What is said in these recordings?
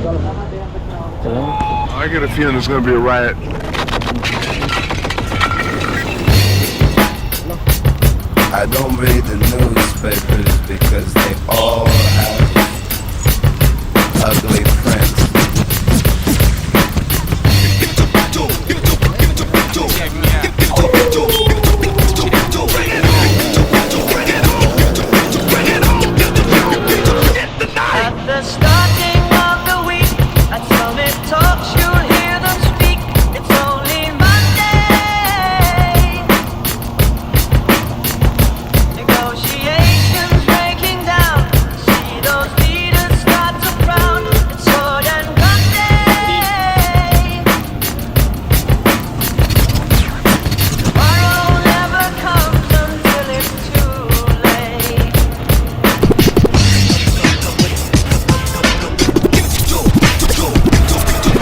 I get a feeling there's gonna be a riot. I don't read the newspapers because they all have ugly prints. At the starting of the week, at Summit Talks, you'll hear them speak. It's only Monday. Negotiations breaking down. See those leaders start to frown. It's sword and gun day. Tomorrow never comes until it's too late.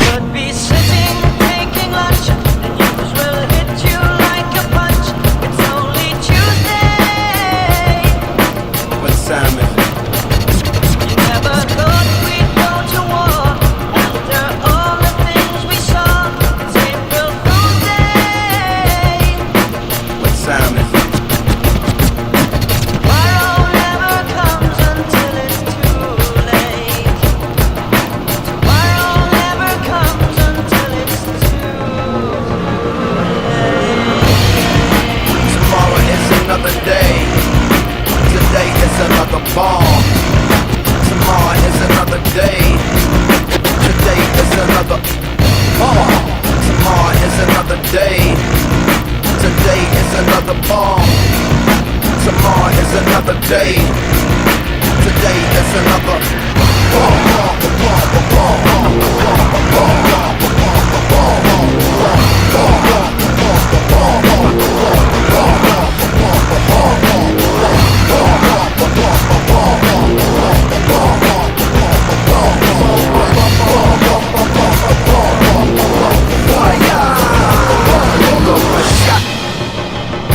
Could be sitting, taking lunch, and news will hit you like a punch. It's only Tuesday. But Simon, You never thought we'd go to war after all the things we saw. It's April Fool's Day. but Simon, Tomorrow never comes until it's too late. Tomorrow never comes until it's too late. tomorrow is another day. Today is another bomb. Tomorrow is another day. Today is another bomb. Tomorrow is another day. Today is another bomb. Tomorrow is another day. Today is another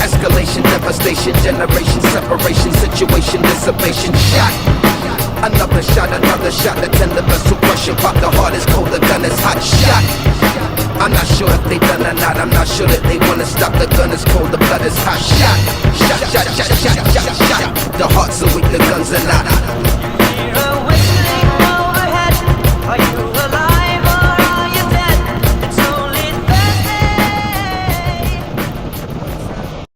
escalation, devastation, generation, separation, situation, dissipation, shot. Another shot, the tender vessel crushing, pop the heart is cold, the gun is hot, shot. I'm not sure if they done or not, I'm not sure that they wanna stop, the gun is cold, the blood is hot, shot. Shot, shot, shot, shot, shot, shot. The hearts are weak, the guns are not.